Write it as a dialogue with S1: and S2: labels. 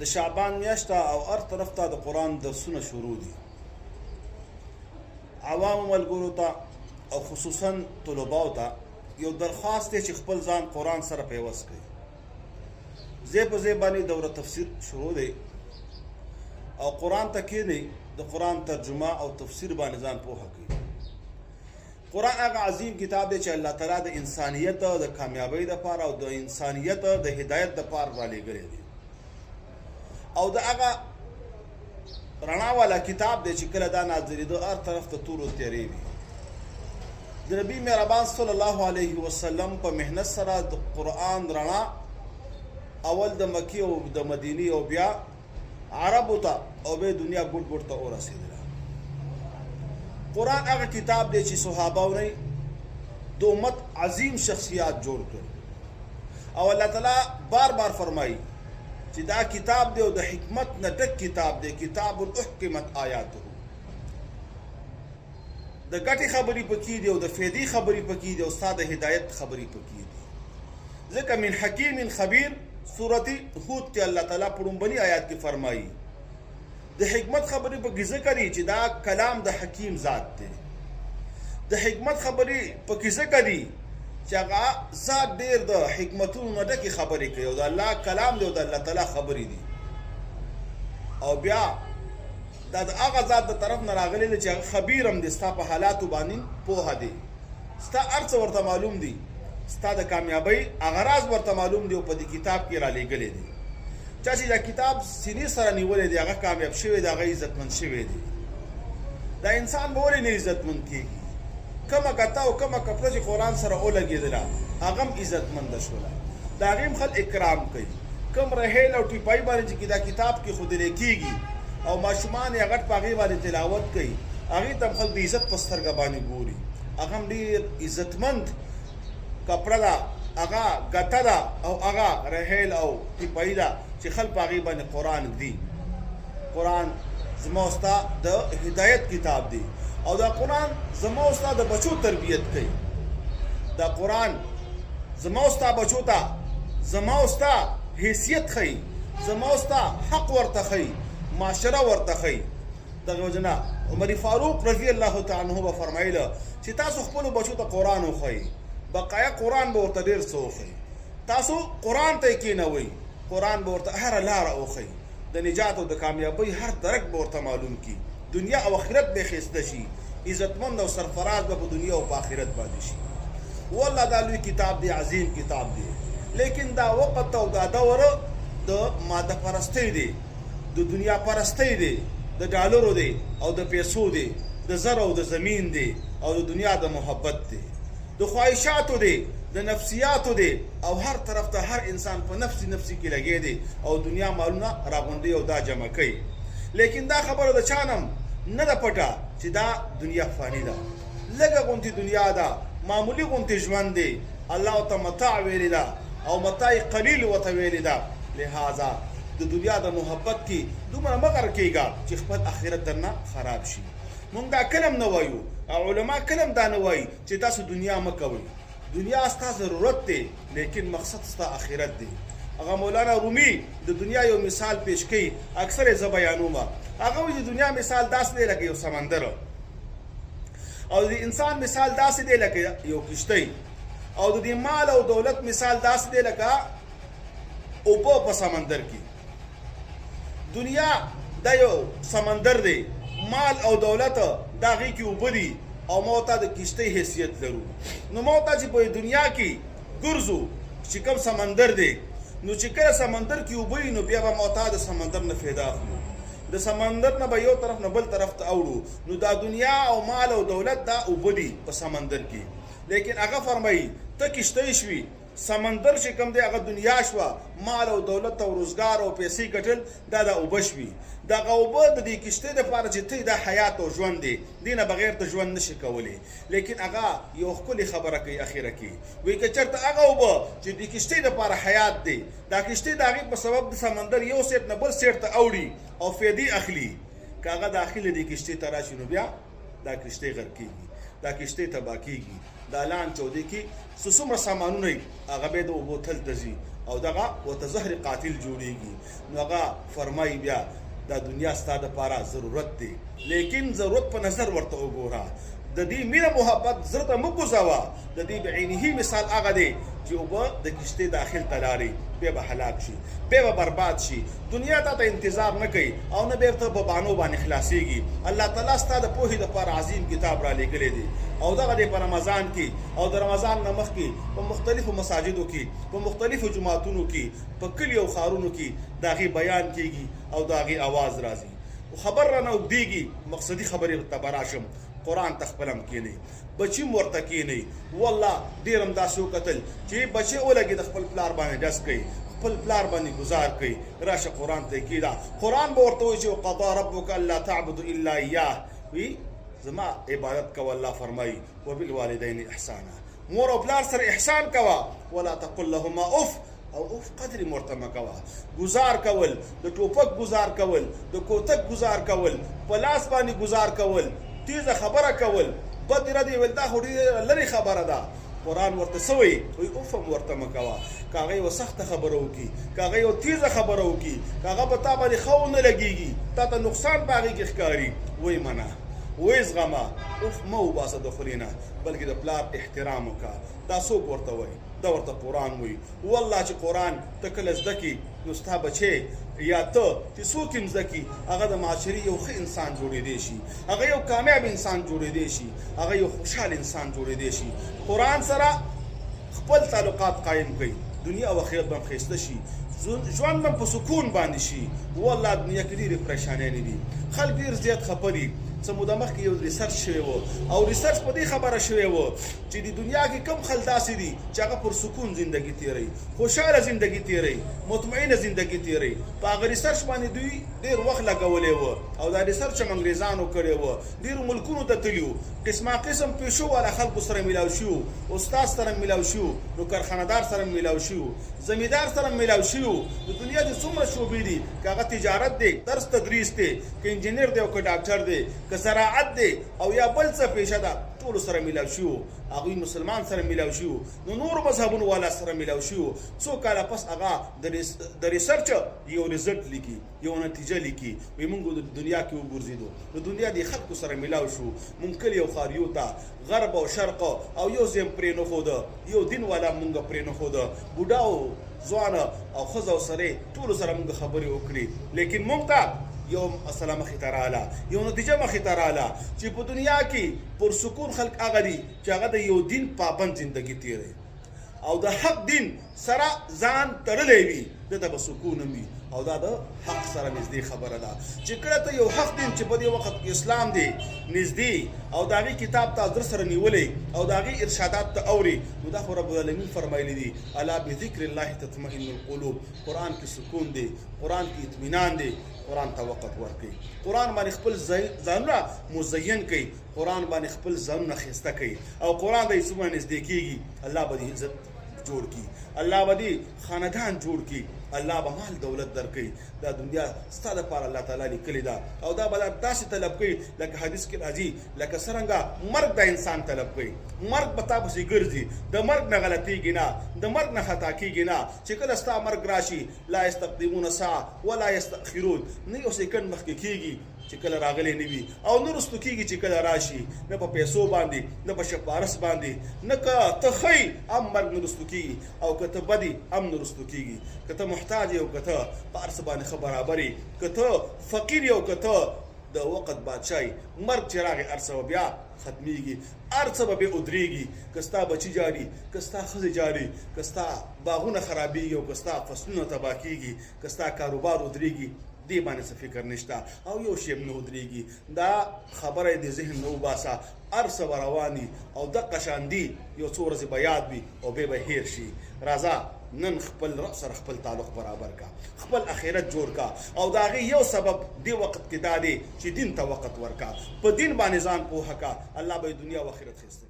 S1: د شعبان میاشت او هر طرف ته د قرآن درسونه شروع دي. عوامو ملګرو ته او خصوصا طلباو ته یو درخواست دی چې خپل ځان قرآن سره پیوست کړي. ځای په ځای باندې دوره تفسیر شروع دی او قرآن ته کښېنئ، د قرآن ترجمه او تفسیر باندې ځان پوهه کړئ. قرآن هغه عظیم کتاب دی چې الله تعالی د انسانیت د کامیابۍ دپاره او د انسانیت د هدایت دپاره رالیږلی دی او د هغه رڼا والا کتاب دی چې کله دا نازلېده هر طرف ته تور و تیارې وي. د نبي مهربان صلی الله علیه وسلم په محنت سره د قرآن رڼا اول د مکې او د مدینې او بیا عربو ته او بیا دنیا ګوټ ګوټ ته ورسېدله. قرآن هغه کتاب دی چې صحابهو نه د امت عظیم شخصیات جوړ کړ او الله تعالی بار بار فرمایي چې دا کتاب دی او د حکمت نه ډک کتاب دی، کتاب احکمت آیاته. د ګټې خبرې پکې دي او د فایدې خبرې پکې دي او ستا د هدایت خبرې پکې دي. ځکه من حکیم خبیر سورت هود کې الله تعالی په لومبني آیات کې فرمایي د حکمت خبرې پکې ذکر دي چې دا کلام د حکیم ذات دی. د حکمت خبرې پکې ذکر دي چې هغه ذات ډېر د حکمتونو نه ډکې خبرې کوي او د الله کلام دی او د الله تعالی خبرې دي. او بیا دا د هغه ذات د طرف نه راغلی دی چې هغه خبیر هم دی، ستا په حالاتو باندې پوهه دی، ستا هر څه ورته معلوم دي، ستا د کامیابۍ هغه راز ورته معلوم دی او په دې کتاب کې رالیږلی دی. چا چې دا کتاب سینې سره نیولی دی هغه کامیاب شوی دی، هغه عزتمند شوی دی. دا انسان به ولې نه عزتمند کېږي؟ کمه کته او کمه کپړه چې قرآن سره ولګېدله هغه هم عزتمنده شوله، د هغې هم خلک اکرام کوي. کم رحیل او ټیپایي باندې چې دا کتاب کې ښودلی کېږي او ماشومان یې غټ په هغې باندې تلاوت کوي، هغې ته هم خلک د عزت په سترګه باندې ګوري. هغه هم ډېر عزتمند کپړه ده، هغه ګته ده او هغه رحیل او ټیپایي ده چې خلک په هغې باندې قرآن ږدي. قرآن زما او ستا د هدایت کتاب دی او دا قرآن زما او ستا د بچو تربیت کوي. دا قرآن زما او ستا بچو ته زما او ستا حیثیت ښیي، زما او ستا حق ورته ښیي، معاشره ورته ښیي. دغه وجه نه عمر فاروق رضی الله تعالی عنه به فرمایله چې تاسو خپلو بچو ته قرآن وښیئ، بقایا قرآن به ورته ډېر څه وښیي. تاسو قرآن ته یې کښېنوئ، قرآن به ورته هره لاره وښیي، د نجات او د کامیابۍ هر درک به ورته معلوم کړي، دنیا او آخرت به یې ښایسته شي، عزتمند او سرفراز به په دنیا او په آخرت باندې شي. والله دا لوی کتاب دی، عظیم کتاب دی، لیکن دا وخت او دا دور د ماده پرستۍ دی، د دنیا پرستۍ دی، د ډالرو دی او د پیسو دی، د زر او د زمین دی او د دنیا د محبت دی، د خواهشاتو دی، د نفسیاتو دی او هر طرف ته هر انسان په نفسي کې لګی دی او دنیا مالونه راغونډي او دا جمع کوي. لیکن دا خبره د چانم نه ده پټه چې دا دنیا فانی ده، لږه غونتې دنیا ده، معمولی غونتې ژوند دی. الله ورته متاع ویلې ده او متاع قلیل ورته ویلې ده. لہذا د دنیا د محبت کې دومره مه غر کېږه چې خپل آخرت درنه خراب شي. مونږ دا کلم نه وایو او علما کلم دا نه وایي چې تاسو دنیا مه کوئ. دنیا ستا ضرورت دی لیکن مقصد ستا آخرت دی. هغه مولانا رومي د دنیا یو مثال پیش کوي، اکثر یې زه بیانومه. هغه وایي د دنیا مثال داسې دی لکه یو سمندر او د انسان مثال داسې دی لکه یو کشتۍ او د دې مال او دولت مثال داسې دی لکه اوبه په سمندر کې. دنیا دا یو سمندر دی، مال او دولت دا هغې کې اوبه دي او ما ته د کشتۍ حیثیت لرو. نو ما ته چې په دنیا کې ګرځو چې کوم سمندر دی، نو چې کله سمندر کې اوبه وي نو بیا به ما ته د سمندر نه فایده اخلو، د سمندر نه به یو طرف نه بل طرف ته اوړو. نو دا دنیا او مال او دولت دا اوبه دي په سمندر کې. لیکن هغه فرمایي ته کشتۍ شوي، سمندر چې کوم دی هغه دنیا شوه، مال او دولت او روزګار او پیسې ګټل دا د اوبه شوي. دغه اوبه د دې کشتۍ دپاره چې ته دا حیات او ژوند دی، دې نه بغیر ته ژوند نشي کولی. لیکن هغه یو ښکلې خبره کوي اخره کې، وایي که چېرته هغه اوبه چې د کشتۍ دپاره حیات دی، دا کشتۍ د هغې په سبب د سمندر یو سیټ نه بل سیټ ته اوړي او فایدې اخلي، که هغه داخله دې کشتۍ ته راشي نو بیا دا کشتۍ غرق کېږي، دا کشتۍ تباه کېږي. دا لان چودې کې څومره سامانونه وي هغه به د اوبو تل ته ځي او دغه ورته زهر قاتل جوړیږي. نو هغه فرمایي بیا دا دنیا ستا دپاره ضرورت دی، لیکن ضرورت په نظر ورته وګوره. د دې مینه محبت زړه ته مه کوزوه. د دې بعینه مثال هغه دی چې اوبه د کشتۍ داخل ته لاړې، بیا به هلاک شي، بیا به برباد شي. دنیا تا ته انتظار نه کوي او نه بیرته په بانو باندې خلاصېږي. الله تعالی ستا د پوهې دپاره عظیم کتاب را لیږلی دی او دغه دی په رمضان کې او د رمضان نه مخکې په مختلفو مساجدو کې، په مختلفو جماعتونو کې، په کلیو او ښارونو کې د هغې بیان کېږي او د هغې اواز راځي. خبر رانه اوږدېږي، مقصدي خبرې ته به راشم. قرآن ته خپلم کېنئ، بچي م ورته کېنئ. والله ډېر هم داسې وکتل چې بچی ولګي د خپل پلار باندې ډز کوي، خپل پلار باندې گزار کوي. راشه قرآن ته کېده، قرآن به ورته وایي چې وقضا ربک الا تعبدوا الا ایاه، وی زما عبادت کوه. الله فرمایي وبالوالدین احسانا، مور او پلار سره احسان کوه. ولا تقل لهما اف، او اوف قدر مرتمه کوه. گزار کول، د ټوپک گزار کول، د کوتک گزار کول، په لاس باندې گزار کول، تیزه خبره کول، بد ردی ول دا خو ډېره لرې خبره ده. قرآن ورته څه وایي؟ وایي اوف هم ورته مه کوه. که هغه یوه سخته خبره وکړي، که هغه یوه تیزه خبره وکړي، که هغه په تا باندې ښه ونه لګېږي، تا ته نقصان په هغې کې ښکاري، وایي منه، وایي زغمه، اوف مه وباسه د خولې نه، بلکې د پلار احترام وکړه. دا څوک ورته وایي؟ دا ورته قرآن وایي. والله چې قرآن ته کله زده کړي نو ستا بچی یا ته چې څوک یې زده کړي هغه د معاشرې یو ښه انسان جوړېدی شي، هغه یو کامیاب انسان جوړېدی شي، هغه یو خوشحال انسان جوړېدی شي. قرآن سره خپل تعلقات قایم کړئ، دنیا او آخرت به هم ښایسته شي، ژوند به هم په سکون باندې شي. والله دنیا کې ډېرې پریشانیانې دي، خلک ډېر زیات خفه دي. څه موده مخکې یو ریسرچ شوی و او ریسرچ په دې خبره شوی و چې د دنیا کې کم خلک داسې دي چې هغه پر سکون زندگی تیروي، خوشحاله زندگی تیروي، مطمئنه زندگی تیروي. په هغه ریسرچ باندې دوی ډېر وخت لګولی و او دا ریسرچ هم انګریزانو کړی و. ډېرو ملکونو ته تلي وو، قسما قسم پیشو والا خلکو سره میلاو شي وو، استاد سره میلاو شي وو، نو کارخانهدار سره میلاو شي وو، زمیندار سره میلاو شي وو. د دنیا د څومره شعبې دي، که هغه تجارت دی، درس تدریس دی، که انجینر دی او که ډاکټر دی، که زراعت دی او یا بل څه پیشه ده، ټولو سره میلاو شي وو. هغوی مسلمان سره میلاو شي وو، نو نورو مذهبونو والا سره میلاو شي وو. څو کاله پس هغه د ریسرچ یو ریزلټ لیکي، یو نتیجه لیکي، وایي موږ د دنیا کې وګرځېدو، د دنیا د خلکو سره میلاو شو، موږ کلي او ښاریو ته، غرب او شرق او یو ځای هم پرې نښوده، یو دین والا موږ پرې نښوده، بوډا او ځوانه او ښځه او سړی ټولو سره موږ خبرې وکړي. لیکن موږ ته یو مسله مخې ته راغله، یو نتیجه مخې ته راغله چې په دنیا کې پرسکون خلک هغه دي چې هغه د یو دین پابند زندگی تیروي او د حق دین سره ځان تړلی وي، دته به سکون وي. او دا د حق سره نږدې خبره ده چې کله ته یو حق دین چې په دې وخت کې اسلام دی نږدې او د هغې کتاب ته زړه سره نیولی او د هغې ارشادات ته اوري، نو دا خو رب العالمین فرمایلی دي الا بذکر الله تطمئن القلوب. قرآن کې سکون دی، قرآن کې اطمینان دی. قرآن ته وقت ورکړئ، قرآن باندې خپل ځانونه مزین کړئ، قرآن باندې خپل ځانونه ښایسته کړئ او قرآن ته چې څومره نږدې کېږي الله به دې عزت جوړ کړي، الله به دې خاندان جوړ کړي، الله به مال دولت درکړي. دا دنیا ستا دپاره الله تعالی لیکلې ده او دا به داسې طلب کوي لکه حدیث کې راځي، لکه څرنګه مرګ د انسان طلب کوي. مرګ به تا پسې ګرځي، د مرګ نه غلطېږي نه، د مرګ نه خطا کېږي نه. چې کله ستا مرګ راشي لا یستقدمون ساعه ولا یستأخرون، نه یو سیکنډ مخکې کېږي چې کله راغلی نه وي او نه رستو کېږي چې کله راشي، نه په پیسو باندې، نه په شپارس باندې، نه که ته ښی هم مرګ نه رستو کېږي او که ته بدي هم نه رستو کېږي. که ته محتاج یې او که ته په هر څه باندې ښه برابر یې، که ته فقیر یې او که ته د وقت بادشاهي، مرګ چې راغی هر څه به بیا ختمیږي، هر څه به بیا ودرېږي. که ستا بچي جاري، که ستا ښځې جاري، که ستا باغونه خرابېږي او که ستا فصلونه تباه کېږي، که ستا کاروبار ودرېږي، دې باندې څه فکر نشته او یو شی هم نه ودرېږي. دا خبره یې د ذهن نه وباسه، هر څه به روان وي او دقه شان دي، یو څو ورځې به یاد وي او بیا به هیر شي. راځه نن خپل رب سره خپل تعلق برابر کا، خپل اخرت جوړ کا او د هغې یو سبب دې وخت کې دا دی چې دین ته وخت ورکا، په دین باندې ځان پوهه کا، الله به دنیا او آخرت ښایسته